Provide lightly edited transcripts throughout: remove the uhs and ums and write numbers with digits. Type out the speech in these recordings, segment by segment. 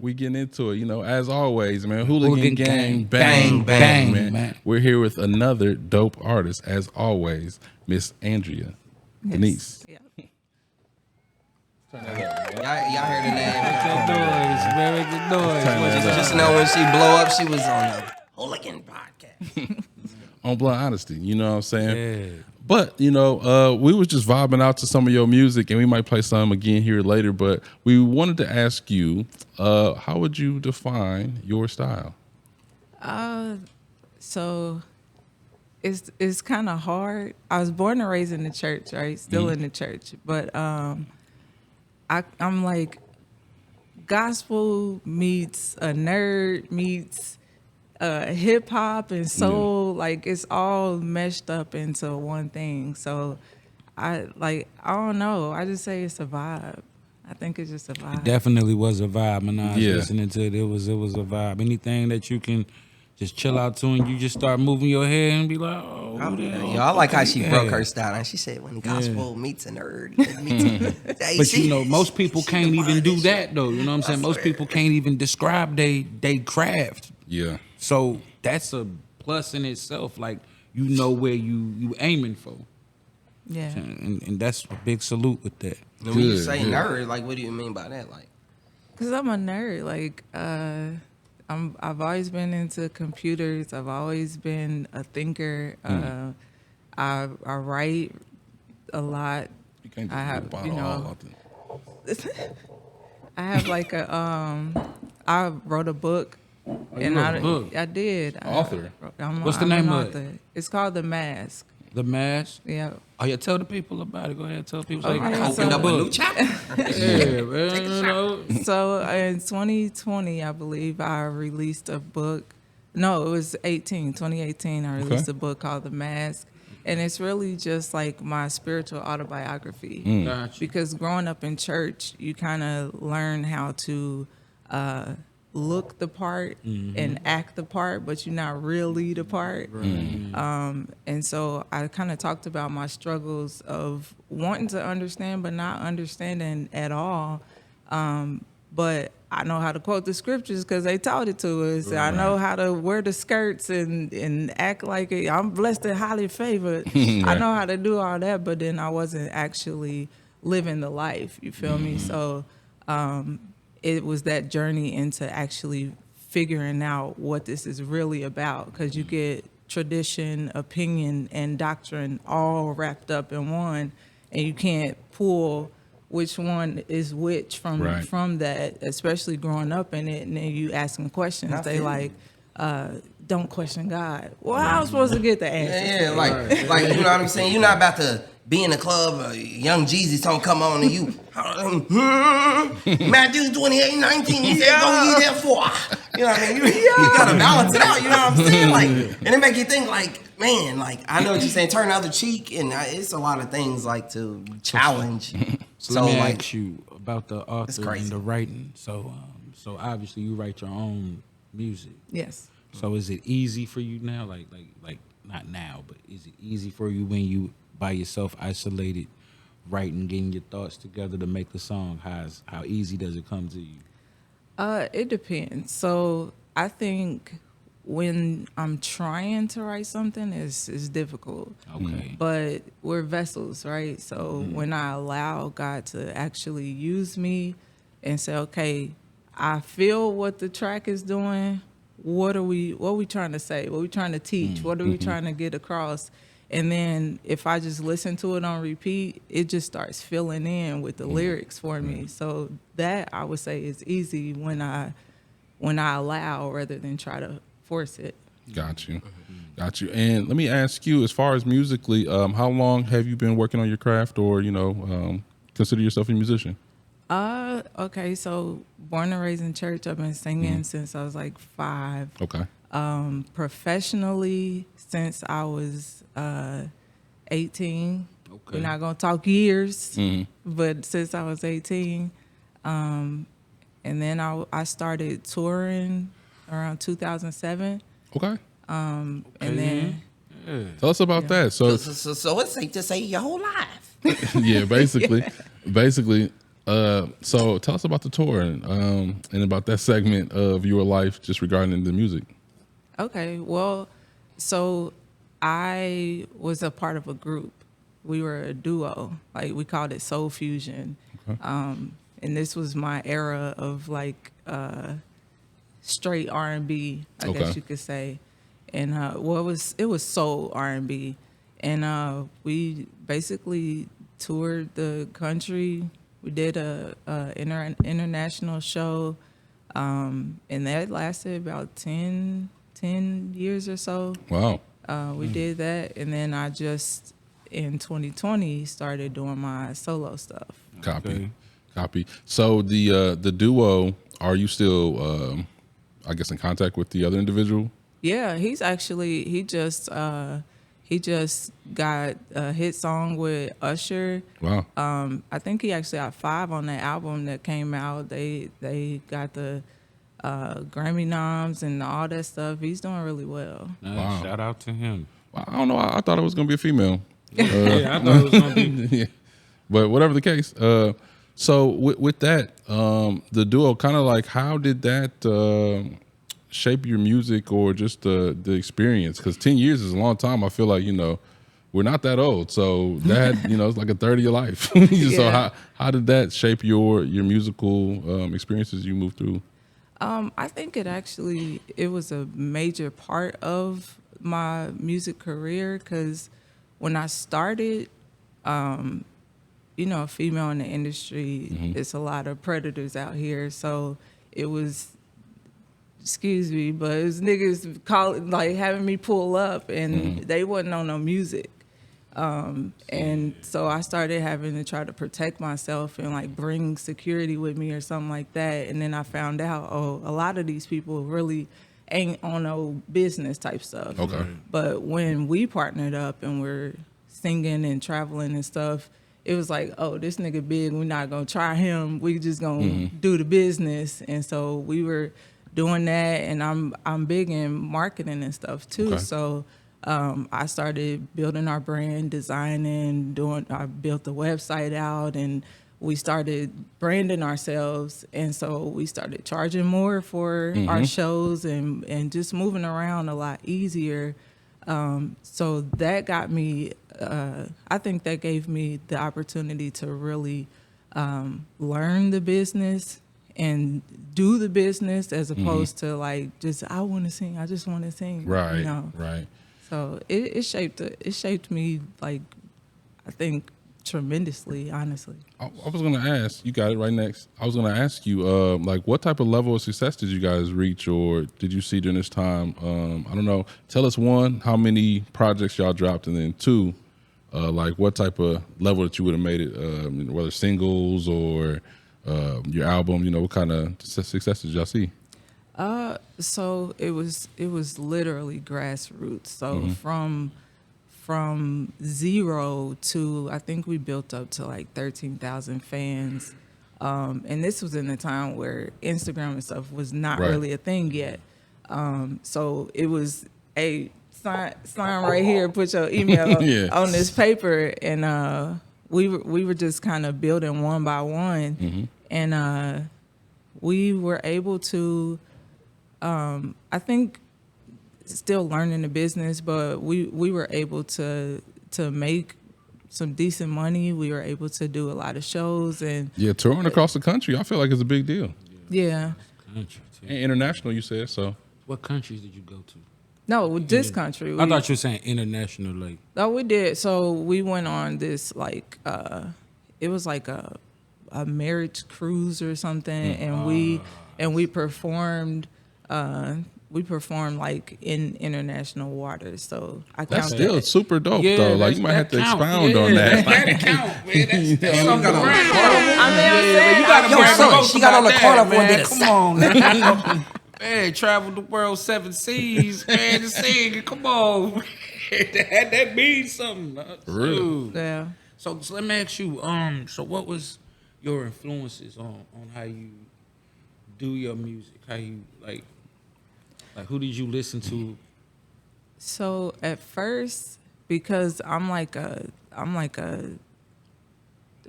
We getting into it. You know, as always, man. Hooligan gang, bang, man. We're here with another dope artist, as always, Miss Andriea Denise. Yeah. Y'all heard the name. Make the noise. Just know when she blow up, she was on the Hooligan podcast. On Blunt Honesty, you know what I'm saying? Yeah. But, you know, we was just vibing out to some of your music, and we might play some again here later, but we wanted to ask you, how would you define your style? So it's kind of hard. I was born and raised in the church, right? Still in the church, but I'm like gospel meets a nerd meets hip hop and soul. Like it's all meshed up into one thing. So I don't know. I just say it's a vibe. I think it's just a vibe. Definitely was a vibe, and I was listening to it. It was a vibe. Anything that you can just chill out to, and you just start moving your head and be like, oh, I like how she broke her style, and she said, "When gospel meets a nerd." It meets But you know, most people can't even do that, though. You know what I'm saying? Most people can't even describe they craft. Yeah. So that's a plus in itself. Like you know where you aiming for. Yeah. And that's a big salute with that. When you say nerd, like, what do you mean by that? Like, Cause I'm a nerd. Like I've always been into computers. I've always been a thinker. I write a lot. You can't just I have, bottle you know, all out there. I have like I wrote a book. You wrote a book? I did. Author. What's the name of it? It's called The Mask. The Mask? Yeah. Oh yeah, tell the people about it. Go ahead, tell people. Okay, I so- opened up a new chapter. Yeah, man. You know. So in 2020, I believe I released a book. No, it was 2018. I released a book called The Mask. And it's really just like my spiritual autobiography. Gotcha. Because growing up in church, you kind of learn how to look the part and act the part, but you're not really the part. And so I kind of talked about my struggles of wanting to understand, but not understanding at all. But I know how to quote the scriptures because they taught it to us. Right. I know how to wear the skirts and act like it. I'm blessed and highly favored. Right. I know how to do all that, but then I wasn't actually living the life. You feel me? So it was that journey into actually figuring out what this is really about, because you get tradition, opinion, and doctrine all wrapped up in one, and you can't pull which one is which from that, especially growing up in it. And then you asking questions. They like, don't question God. Well, how am I supposed to get the answer? Yeah, like you know what I'm saying? You're not about to be in a club, Young Jeezy's don't come on and you, Matthew 28:19, he said, go ye therefore. You know what I mean? You gotta balance it out, you know what I'm saying? Like, and it make you think like, man, like, I know what you're saying, turn the other cheek, and it's a lot of things like to challenge. So let me ask you about the author and the writing. So obviously you write your own music. Yes. So is it easy for you now? Like not now, but is it easy for you when you by yourself, isolated, writing, getting your thoughts together to make the song? How easy does it come to you? It depends. So I think when I'm trying to write something, it's difficult. Okay. But we're vessels, right? So when I allow God to actually use me and say, okay, I feel what the track is doing. What are we trying to say? What are we trying to teach? What are we trying to get across? And then if I just listen to it on repeat, it just starts filling in with the lyrics for me. So that I would say is easy when I allow rather than try to force it. Got you. And let me ask you, as far as musically, how long have you been working on your craft, or consider yourself a musician? Okay, so born and raised in church. I've been singing since I was like 5. Okay. Professionally since I was 18. Okay. We're not gonna talk years, but since I was 18, and then I started touring around 2007. Okay. And then tell us about that. So it's safe to say your whole life. yeah, basically, So tell us about the tour and about that segment of your life just regarding the music. Okay, well, so I was a part of a group. We were a duo, like we called it Soul Fusion. And this was my era of like straight R&B, I guess you could say. And well, it was soul R&B, and we basically toured the country. We did a international show, and that lasted about 10 years or so. Wow. We did that, and then I just in 2020 started doing my solo stuff. Copy. So the duo, are you still, I guess, in contact with the other individual? Yeah, he just got a hit song with Usher. Wow. I think he actually got 5 on that album that came out. They got the Grammy noms and all that stuff. He's doing really well. Wow. Shout out to him. I don't know. I thought it was gonna be a female. Yeah, I thought it was gonna be. Yeah. But whatever the case. So with that, the duo, kind of like, how did that shape your music or just the experience? Because 10 years is a long time. I feel like, we're not that old, so that it's like a third of your life. So how did that shape your musical experiences you moved through? I think it was a major part of my music career, because when I started, a female in the industry, it's a lot of predators out here. So it was, excuse me, but it was niggas having me pull up, and they wasn't on no music. And so I started having to try to protect myself and like bring security with me or something like that. And then I found out, a lot of these people really ain't on no business type stuff. Okay. But when we partnered up and we're singing and traveling and stuff, it was like, this nigga big, we're not gonna try him. We just gonna do the business. And so we were doing that, and I'm big in marketing and stuff too. Okay. So I started building our brand, designing, I built the website out, and we started branding ourselves. And so we started charging more for our shows and just moving around a lot easier. So that got me, I think that gave me the opportunity to really learn the business and do the business, as opposed to like just, I want to sing, I just want to sing. Right. Right. So it shaped me, like, I think, tremendously, honestly. I was going to ask, you got it right next. I was going to ask you, like, what type of level of success did you guys reach, or did you see during this time? I don't know. Tell us, 1, how many projects y'all dropped, and then 2, like, what type of level that you would have made it, whether singles or your album, what kind of success did y'all see? So it was literally grassroots. So from 0 to, I think we built up to like 13,000 fans. And this was in a time where Instagram and stuff was not really a thing yet. So it was sign right here, put your email on this paper, and we were just kind of building one by one, and we were able to. I think still learning the business, but we were able to make some decent money. We were able to do a lot of shows, and touring across the country, I feel like it's a big deal. Yeah. Country too. And international, you said, so. What countries did you go to? No, this country. I thought you were saying international, like. No, we did. So we went on this it was like a marriage cruise or something, and we performed. We performed like in international waters, so I count That's still that. super dope, though. Like, you might have to expound on that. That count, man. That's You got on the I'm you got to Yo, son, she got on the corner for a man. bit. Come on, man. Man, traveled the world 7 seas, man, to sing. Come on. that means something. Really? Yeah. So let me ask you, so what was your influences on how you do your music? How you like who did you listen to? So at first, because I'm like a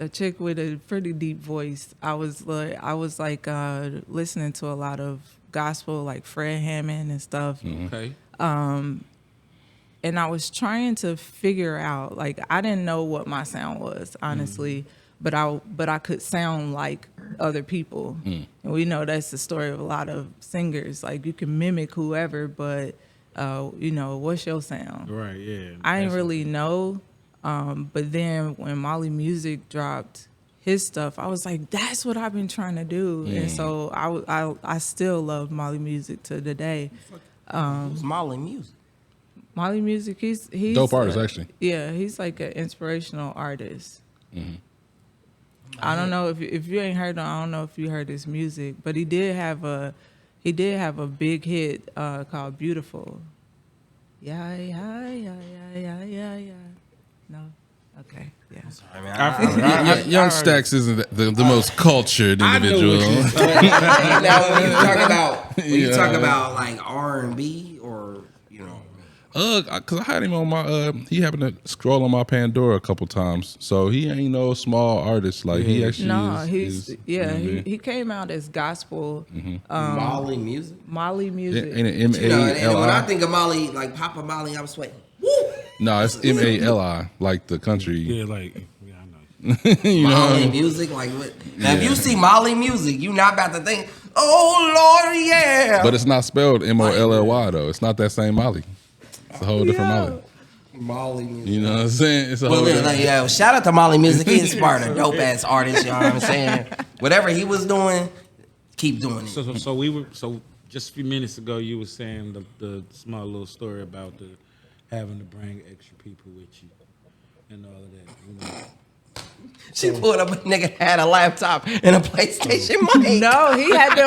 a chick with a pretty deep voice. I was like listening to a lot of gospel, like Fred Hammond and stuff. Okay. And I was trying to figure out, like, I didn't know what my sound was, honestly, but I could sound like other people. And we know that's the story of a lot of singers. Like, you can mimic whoever, but what's your sound? Right. Yeah. I didn't really know. But then when Molly Music dropped his stuff, I was like, that's what I've been trying to do. And so I still love Molly Music to the day. Who's Molly Music? Molly Music, he's Dope artist, actually. Yeah, he's like an inspirational artist. I don't know if you ain't heard him. I don't know if you heard his music, but he did have a big hit called "Beautiful." Yeah. No, okay, yeah. I mean, Young Stacks isn't the most cultured individual. now when you talk about like R&B or Cause I had him on my he happened to scroll on my Pandora a couple times, so he ain't no small artist. Like he actually he came out as gospel. Molly Music. Molly Music. Ain't it And when I MALI? think of Molly, like Papa Molly, I'm sweating. Woo! No, it's MALI, like the country. Yeah, like I know. You know? Molly Music, like what? Now, if you see Molly Music, you not about to think, oh Lord, yeah. But it's not spelled MOLLY though. It's not that same Molly. It's a whole different Molly. Molly Music. You know what I'm saying? It's a Well, whole then, shout out to Molly Music. He inspired a dope ass artist. You know what I'm saying? Whatever he was doing, keep doing it. So just a few minutes ago, you were saying the small little story about having to bring extra people with you and all of that. You know? She pulled up a nigga had a laptop and a PlayStation mic. No, he had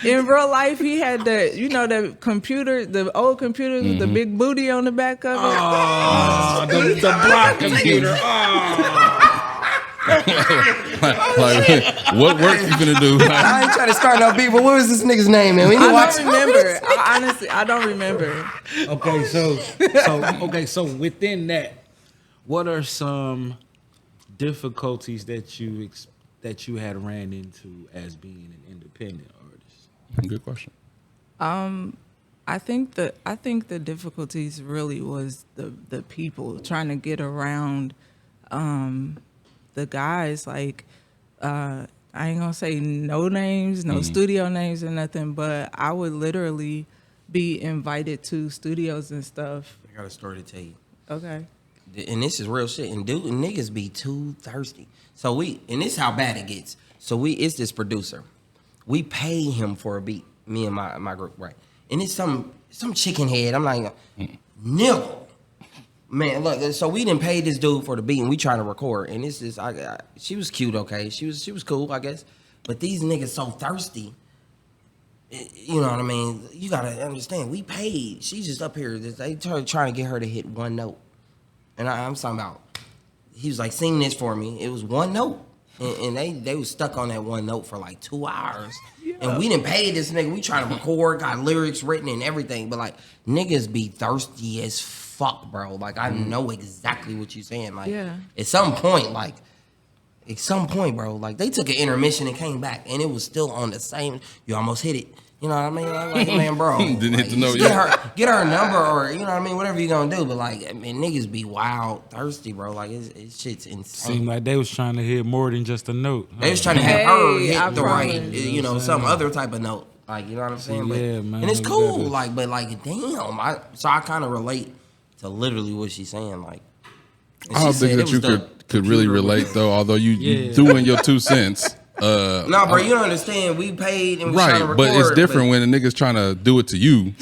in real life, he had the computer, the old computers with the big booty on the back of it. Oh, the block computer. like, what work you gonna do? I ain't trying to start no beef, but what was this nigga's name, man? We need to watch. I don't remember. Honestly, I don't remember. Okay, so within that, what are some difficulties that you had ran into as being an independent artist? Good question. I think the difficulties really was the people trying to get around the guys. Like I ain't gonna say no names, no studio names or nothing, but I would literally be invited to studios and stuff. I got a story to tell you. Okay. And this is real shit. And niggas be too thirsty. So and this is how bad it gets. So it's this producer. We pay him for a beat, me and my group, right? And it's some chicken head. I'm like, nigga. Man, look, so we didn't pay this dude for the beat and we trying to record. And this is, she was cute, okay? She was cool, I guess. But these niggas so thirsty. You know what I mean? You gotta understand, we paid. She's just up here. They trying to get her to hit one note. And I'm talking about, he was like, sing this for me. It was one note. And they was stuck on that one note for like 2 hours. Yeah. And we didn't pay this nigga. We trying to record, got lyrics written and everything. But like, niggas be thirsty as fuck, bro. Like, I know exactly what you're saying. Like, at some point, bro, like, they took an intermission and came back. And it was still on the same, you almost hit it. You know what I mean? Like, man, bro. Didn't hit the note yet. Get her number or, you know what I mean? Whatever you gonna do. But, like, I mean, niggas be wild thirsty, bro. Like, it's shit's insane. Seemed like they was trying to hit more than just a note. They was trying to have her hit the right, some other type of note. Like, you know what I'm saying? But, yeah, man. And it's cool. Like, but, like, damn. So I kind of relate to literally what she's saying. Like, I don't think that you could really relate, though, although you doing your 2 cents. No, bro, you don't understand. We paid and we trying to record. But it's different when a nigga's trying to do it to you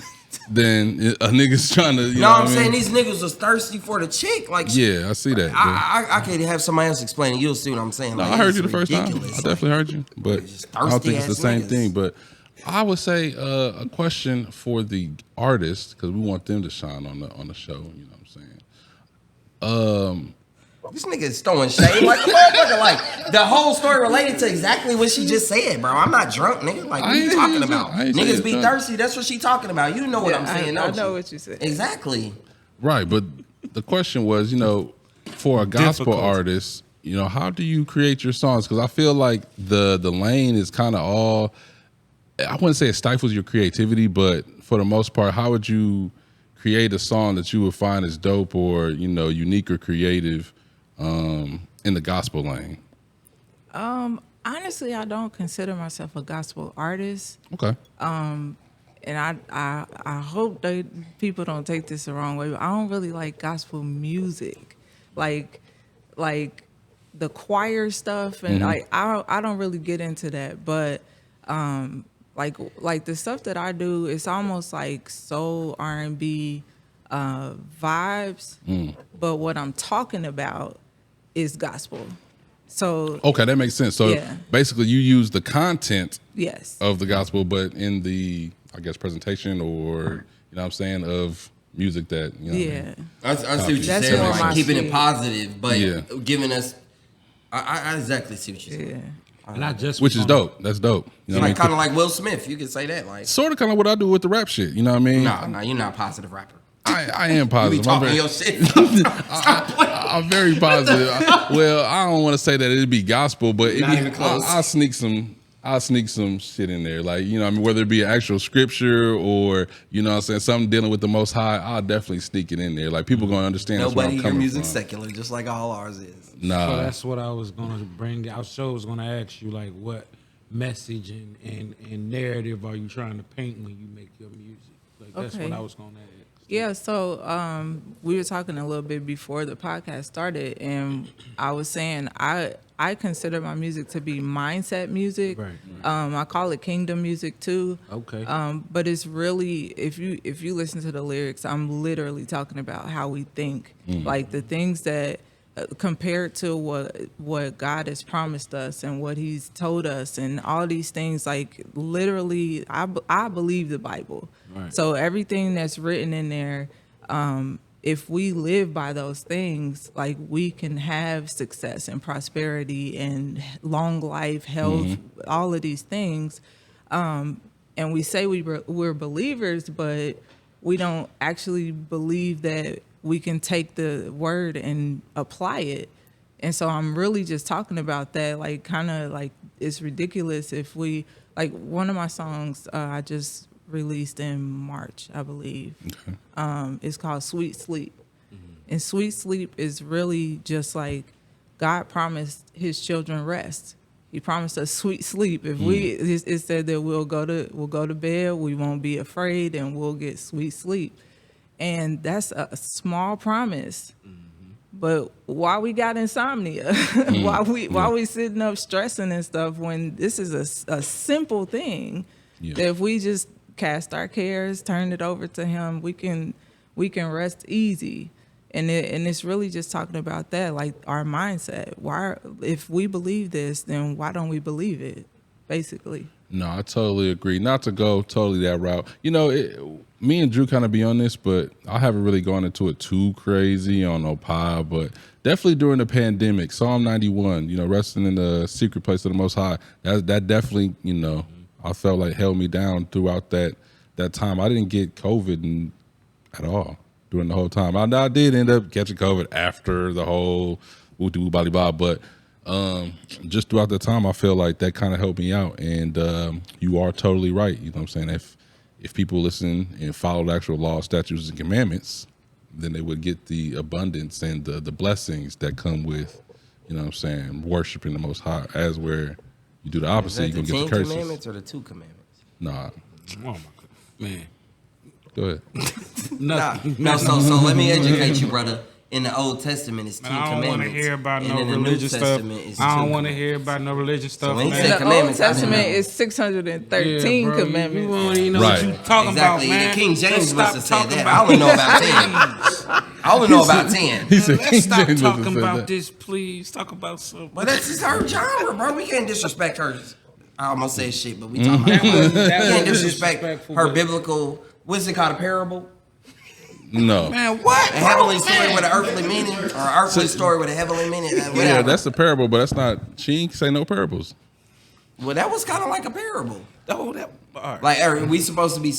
than a nigga's trying to. You know I'm what saying? I mean? These niggas was thirsty for the chick. Like, yeah, I see that. I could have somebody else explain it. You'll see what I'm saying. No, like, I heard you the first time. I ridiculous. definitely heard you, but I don't think it's the same thing. But I would say a question for the artist, because we want them to shine on the show. You know what I'm saying? This nigga is throwing shade like a motherfucker. Like, the whole story related to exactly what she just said, bro. I'm not drunk, nigga. Like, what you talking about? Niggas be thirsty. That's what she talking about. You know what I'm saying, I know what you said. Exactly. Right, but the question was, for a gospel artist, you know, how do you create your songs? Because I feel like the lane is kind of all. I wouldn't say it stifles your creativity, but for the most part, how would you create a song that you would find as dope or, you know, unique or creative in the gospel lane? Honestly, I don't consider myself a gospel artist. Okay. And I hope that people don't take this the wrong way, but I don't really like gospel music. Like the choir stuff and like I don't really get into that. But like the stuff that I do, it's almost like soul R&B vibes. But what I'm talking about is gospel. So Okay, that makes sense. So Yeah. basically you use the content yes. of the gospel, but in the, I guess, presentation or, you know what I'm saying, of music that, you know what I Yeah. mean? I see what you're That's saying, more like my keeping speed. it positive, but Yeah. giving us. I exactly see what you're saying. Yeah. And I just Which was is on- dope. That's dope. You know what I Like mean? kind of like Will Smith, you could say that. Like, Sort of kind of what I do with the rap shit. You know what I mean? no, you're not a positive rapper. I am You be positive. talking your shit. Stop playing. I'm very positive. Well, I don't want to say that it'd be gospel, but Not even close. I'll sneak some shit in there. Like, you know, I mean, whether it be actual scripture or, you know what I'm saying, something dealing with the Most High, I'll definitely sneak it in there. Like, people going to understand that's where Nobody, I'm your coming music's from. secular, just like all ours is. Nah. So that's what I was gonna bring. I was gonna ask you, like, what message and narrative are you trying to paint when you make your music? Like, that's what Okay. I was gonna ask. Yeah, so we were talking a little bit before the podcast started, and I was saying I consider my music to be mindset music. Right. I call it kingdom music too. Okay. But it's really if you listen to the lyrics, I'm literally talking about how we think, like the things that compared to what God has promised us and what He's told us, and all these things. Like literally, I believe the Bible. Right. So everything that's written in there, if we live by those things, like we can have success and prosperity and long life, health, all of these things. And we say we're believers, but we don't actually believe that we can take the word and apply it. And so I'm really just talking about that, like kind of like it's ridiculous if we, like one of my songs I just released in March, I believe. Okay. It's called Sweet Sleep. And Sweet Sleep is really just like God promised His children rest. He promised us sweet sleep. If it said that we'll go to bed, we won't be afraid, and we'll get sweet sleep. And that's a small promise. But why we got insomnia? Why we sitting up stressing and stuff when this is a simple thing that if we just cast our cares, turn it over to Him, we can rest easy. And it's really just talking about that, like our mindset. Why, if we believe this, then why don't we believe it? Basically. No, I totally agree. Not to go totally that route. You know, me and Drew kind of be on this, but I haven't really gone into it too crazy on no pie. But definitely during the pandemic, Psalm 91, you know, resting in the secret place of the Most High, that definitely, you know, I felt like held me down throughout that time. I didn't get COVID at all during the whole time. I did end up catching COVID after the whole woo-doo body bob, but just throughout the time, I feel like that kind of helped me out. And you are totally right. You know what I'm saying? If people listen and follow the actual law, statutes, and commandments, then they would get the abundance and the blessings that come with, you know what I'm saying, worshiping the Most High. As where you do the opposite, you're going to get the 10 curses. commandments or the 2 commandments? Nah. Oh my God, man. Go ahead. No, so let me educate you, brother. In the Old Testament, it's 10 I don't commandments. want to hear about and no in the New religious stuff. Testament, it's I don't 2 want to hear about no religious stuff. when he man. said The Old commandments, I didn't Testament know. is 613 Yeah, bro, You commandments. won't even know Right. what you talking Exactly. about, man. The King James Let's must have stop said that. talking I only know about 10. 10. I only know about 10. He said, Let's stop James talking said about that. this, please. Talk about something. But that's just her genre, bro. We can't disrespect her. I almost said shit, but we talking about That we was can't disrespect disrespectful, her but- biblical. What's it called? A parable? No. Man, what? A heavenly story with an earthly meaning, or an earthly story with a heavenly meaning? Whatever. Yeah, that's the parable, but that's not. She ain't say no parables. Well, that was kind of like a parable. Oh, that. All right. Like we supposed to be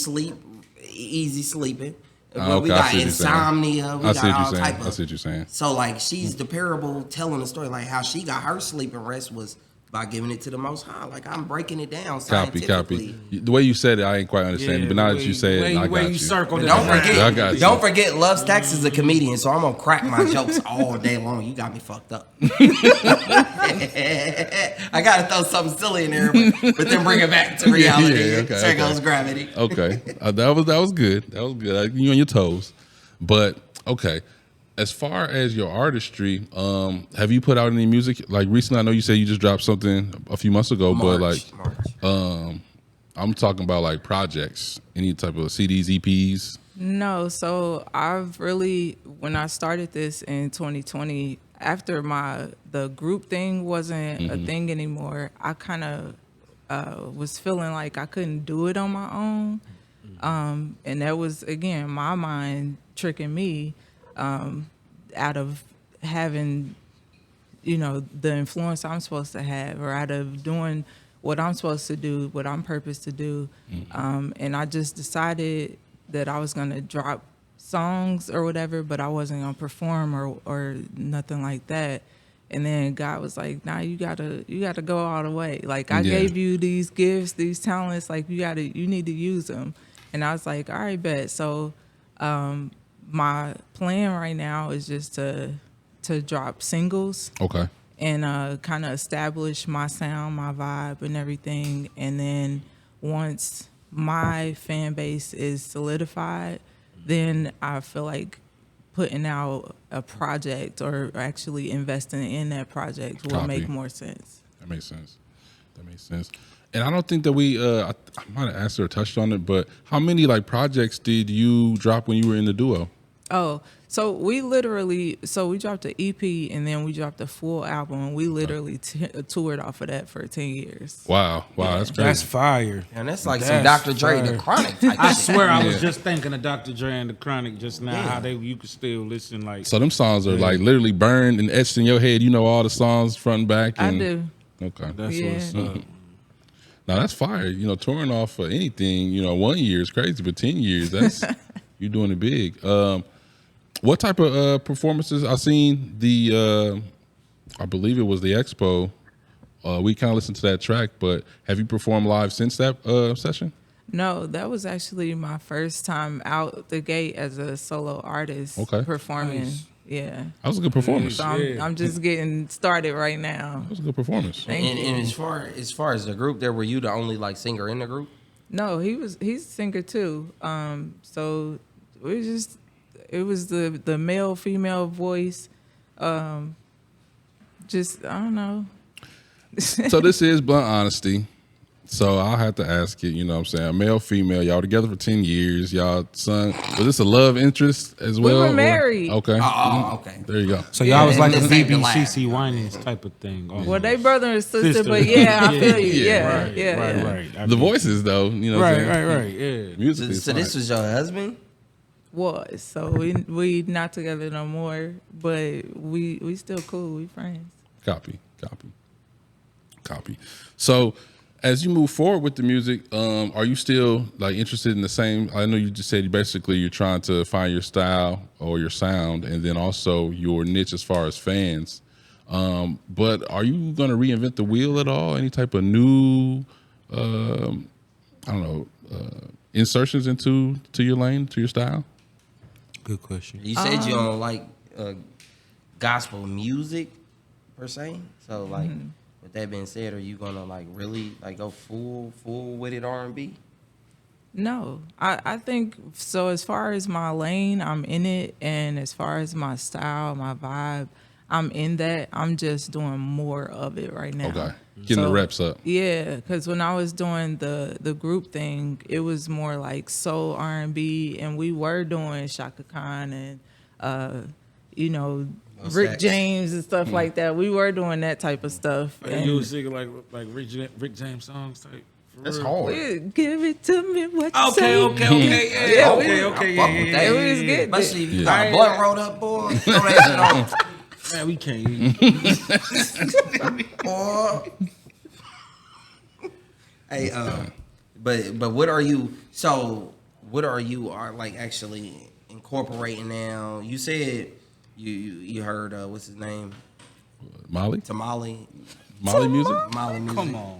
easy sleeping, Oh, We okay, I got see what you're saying. insomnia. We I see got what all you're saying. type of. I see what you're saying. So like she's the parable telling the story like how she got her sleep and rest was by giving it to the Most High. Like I'm breaking it down scientifically. Copy. The way you said it, I ain't quite understanding. but now that you say it, I got you. Circled And it don't around. forget, I got you. don't forget, Love Stacks is a comedian, so I'm gonna crack my jokes all day long. You got me fucked up. I gotta throw something silly in there, but then bring it back to reality. Yeah, okay, There okay. goes gravity. Okay, that was good. That was good. You on your toes, but okay. As far as your artistry, have you put out any music? Like recently, I know you said you just dropped something a few months ago, but like, March. I'm talking about like projects, any type of CDs, EPs. No, so I've really, when I started this in 2020, after the group thing wasn't a thing anymore, I kind of was feeling like I couldn't do it on my own. And that was, again, my mind tricking me out of having, the influence I'm supposed to have, or out of doing what I'm supposed to do, what I'm purposed to do. And I just decided that I was going to drop songs or whatever, but I wasn't going to perform or nothing like that. And then God was like, "Nah, you gotta go all the way. Like I gave you these gifts, these talents. Like you need to use them." And I was like, "All right, bet." So my plan right now is just to drop singles. Okay. And kind of establish my sound, my vibe, and everything. And then once my fan base is solidified, then I feel like putting out a project or actually investing in that project will make more sense. That makes sense. And I don't think that we, I might have asked her or touched on it, but how many like projects did you drop when you were in the duo? Oh, so we dropped an EP and then we dropped a full album. We literally toured off of that for 10 years. Wow, that's crazy. That's fire. And that's like some Dr. Dre, the Chronic type I shit. swear I was just thinking of Dr. Dre and the Chronic just now. How you could still listen like. So them songs are like literally burned and etched in your head. You know all the songs front and back. I And, do. Okay. That's what's up. Now that's fire. Touring off for anything, 1 year is crazy, but 10 years, that's you're doing it big. What type of performances? I seen I believe it was the Expo. We kind of listened to that track, but have you performed live since that session? No, that was actually my first time out the gate as a solo artist performing. Nice. Yeah. That was a good performance. So I'm just getting started right now. That was a good performance. And as far as the group, were you the only like singer in the group? No, he's a singer too. So it was the male female voice. Just I don't know. So this is blunt honesty. So I'll have to ask it, what I'm saying? Male, female, y'all together for 10 years. Y'all son, was this a love interest as well? We were married. Okay. Oh, okay. There you go. So y'all was like a and this ain't the BBCC Winans type of thing. Almost. Well, they brother and sister, but yeah, I feel you. Yeah, Right. The voices though, what I'm saying? Right. Yeah. Musically, So this was your husband? Was so we not together no more, but we still cool. We friends. Copy. So as you move forward with the music, are you still like interested in the same? I know you just said you're trying to find your style or your sound, and then also your niche as far as fans. But are you going to reinvent the wheel at all? Any type of new, insertions into your lane, to your style? Good question. You said you don't like gospel music per se. So like, with that being said, are you gonna like really like go full with it R&B? No, I think so. As far as my lane, I'm in it, and as far as my style, my vibe, I'm in that. I'm just doing more of it right now. Okay, getting the reps up. Yeah, because when I was doing the group thing, it was more like soul R&B, and we were doing Shaka Khan and Rick James and stuff like that. We were doing that type of stuff. And you was singing like Rick James songs type. That's hard. Give it to me what you say. Okay, Yeah, It was good. Especially if you got a blunt rolled up, boy. Throw that shit on. Man, we can't. Hey, but what are you? So what are you like actually incorporating now? You said you heard what's his name? Molly Tamale music. Molly music. Come on, man.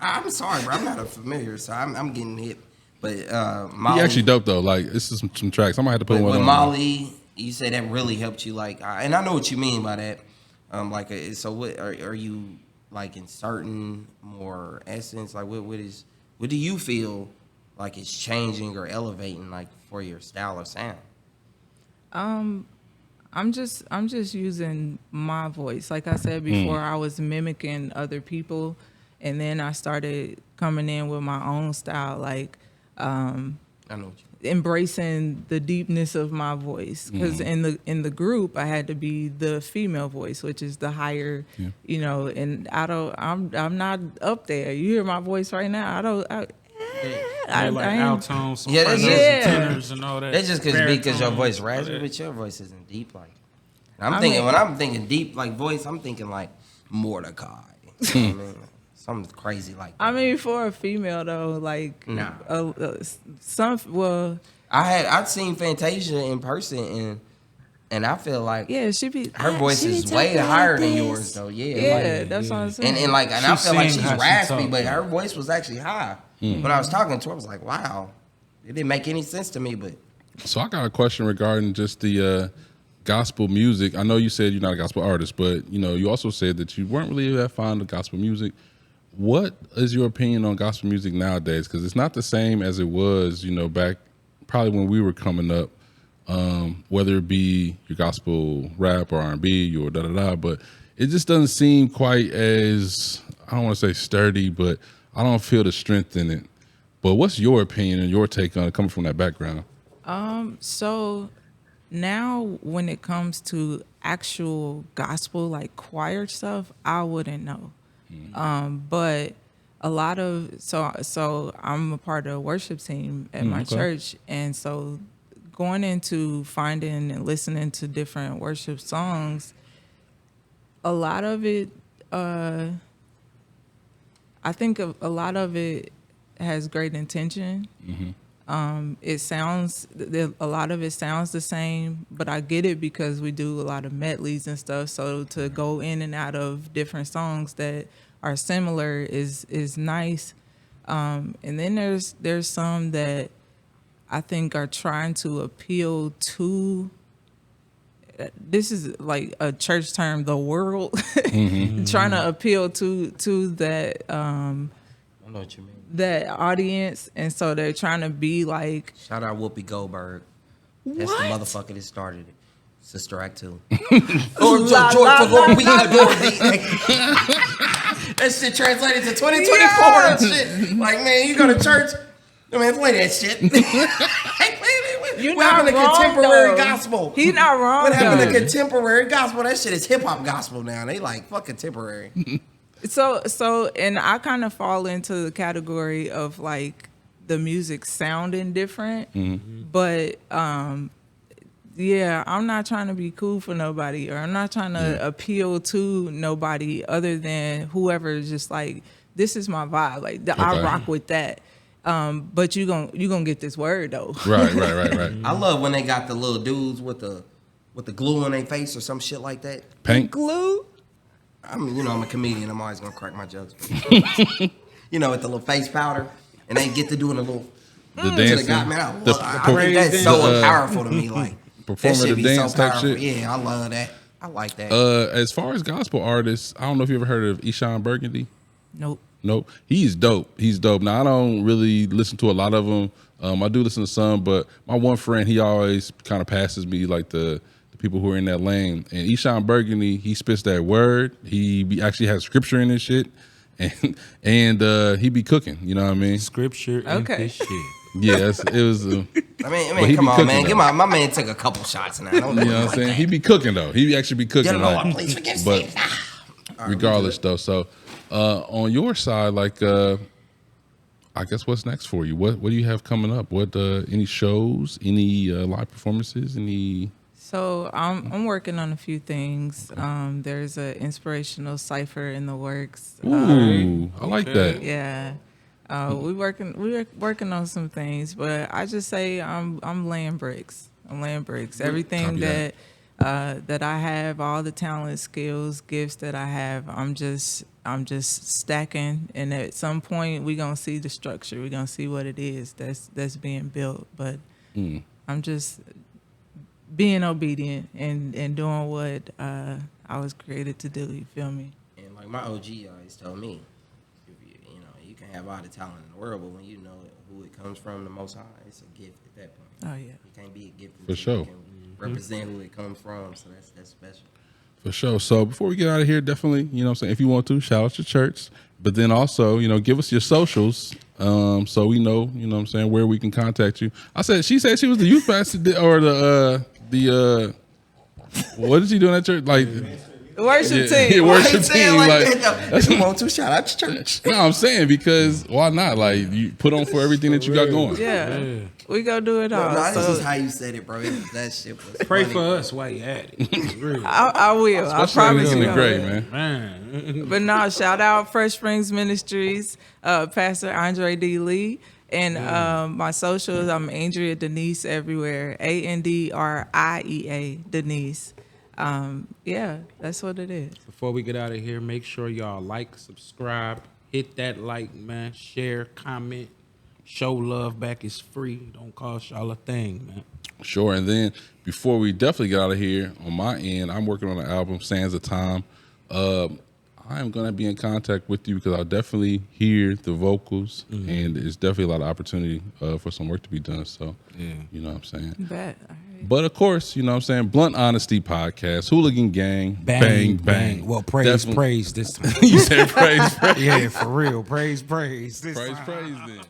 I'm sorry, bro. I'm not a familiar, so I'm getting hit. But Molly, He actually dope though. Like this is some tracks. I might have to put one with on. Molly, you said that really helped you. Like, and I know what you mean by that. So what are you like inserting more essence? Like, what do you feel like it's changing or elevating like for your style of sound? I'm just using my voice. Like I said before, I was mimicking other people, and then I started coming in with my own style, like I know what you embracing the deepness of my voice. Because in the group, I had to be the female voice, which is the higher, you know. And I'm not up there. You hear my voice right now. I like altones, that's tenors, and all that. That's just because your voice baritones, raspy, but your voice isn't deep like. When I'm thinking deep like voice, I'm thinking like Mordecai. You know what I mean? Something crazy like that. I mean, for a female though, like Nah. I'd seen Fantasia in person and I feel like she be her voice she is talking way like higher than this. yours though. That's what I'm saying. And I feel like sing she's how she raspy, talk, but yeah. her voice was actually high. When I was talking to her, I was like, wow, it didn't make any sense to me, but So I got a question regarding just the gospel music. I know you said you're not a gospel artist, but you know you also said that you weren't really that fond of gospel music. What is your opinion on gospel music nowadays? Because it's not the same as it was, you know, back probably when we were coming up. Whether it be your gospel rap or R&B or da-da-da, but it just doesn't seem quite as, I don't want to say sturdy, but I don't feel the strength in it. But what's your opinion and your take on it coming from that background? So now when it comes to actual gospel, like choir stuff, I wouldn't know. But a lot of, so I'm a part of a worship team at my church. And so going into finding and listening to different worship songs, a lot of it, I think a lot of it has great intention. It sounds, a lot of it sounds the same, but I get it because we do a lot of medleys and stuff. So to go in and out of different songs that are similar is nice. And then there's some that I think are trying to appeal to, this is like a church term, the world, trying to appeal to that I know what you mean. that audience, and so they're trying to be like, Shout out Whoopi Goldberg. That's what? the motherfucker that started it. Sister Act 2. La, Joy la, for la, Lord, we la. adore thee. That shit translated to 2024 and shit. Like, man, you go to church, I mean, play that shit. You're What not happened to wrong, contemporary though. gospel? He's not wrong. What happened though. to contemporary gospel? That shit is hip hop gospel now. They like, fuck contemporary. So, and I kind of fall into the category of like the music sounding different, but yeah, I'm not trying to be cool for nobody, or I'm not trying to appeal to nobody other than whoever is just like, this is my vibe. Like I rock with that. But you gonna get this word though. Right. I love when they got the little dudes with the glue on their face or some shit like that. Paint. Glue. I mean, you know, I'm a comedian. I'm always gonna crack my jokes. You know, with the little face powder, and they get to doing a little The to the dancing. guy, man. I The think that's so powerful to me. Like that performative should be dance so type powerful. shit. Yeah, I love that. I like that. As far as gospel artists, I don't know if you ever heard of Eshawn Burgundy. Nope. Nope. He's dope. He's dope. Now, I don't really listen to a lot of them. I do listen to some, but my one friend, he always kind of passes me like the people who are in that lane. And Eshawn Burgundy, he spits that word. Actually has scripture in his shit. And he be cooking, you know what I mean? Scripture and Okay. this shit. Yes, it was. I mean, he come be on, cooking, man. though. Get my man took a couple shots now. Don't You know what I'm saying? He be cooking though. He actually be cooking. Dear Lord, like, please forgive but me. regardless though, so on your side, like I guess what's next for you? What do you have coming up? What any shows? Any live performances? Any? So I'm working on a few things. There's an inspirational cipher in the works. Ooh, I like that. Yeah. We're working on some things, but I just say I'm laying bricks. I'm laying bricks. Everything Copy that. that I have, all the talent, skills, gifts that I have, I'm just stacking. And at some point, we gonna see the structure. We gonna see what it is that's being built. But I'm just being obedient and doing what I was created to do. You feel me? And like my OG always told me, if you know, you can have all the talent in the world, but when you know who it comes from, the Most High, it's a gift at that point. Oh yeah. You can't be a gift For until sure. you can represent who it comes from. So that's special. For sure. So before we get out of here, definitely, you know what I'm saying, if you want to, shout out your church. But then also, you know, give us your socials so we know, you know what I'm saying, where we can contact you. She said she was the youth pastor or the what did she do in that church? Like Worship team. Yeah, worship team. If you want to, shout out your church. No, I'm saying because why not? Like you put on for everything that you got going. Yeah. We go do it all. No, that's So just how you said it, bro. That shit was Pray funny. for us while you at it. Real. I will. I promise in you. the I gray, will. man. But no, shout out Fresh Springs Ministries, Pastor Andriea D. Lee. And my socials, I'm Andriea Denise everywhere. ANDRIEA Denise. Yeah, that's what it is. Before we get out of here, make sure y'all like, subscribe, hit that like, man, share, comment, show love back. It's free. Don't cost y'all a thing, man. Sure. And then before we definitely get out of here, on my end, I'm working on an album, Sands of Time. I am going to be in contact with you because I'll definitely hear the vocals, and there's definitely a lot of opportunity for some work to be done. So, you know what I'm saying? Bet. All right. But of course, you know what I'm saying, Blunt Honesty Podcast, Hooligan Gang, bang, bang. Well, praise this time. You said praise. Yeah, for real. Praise this Praise, time. praise then.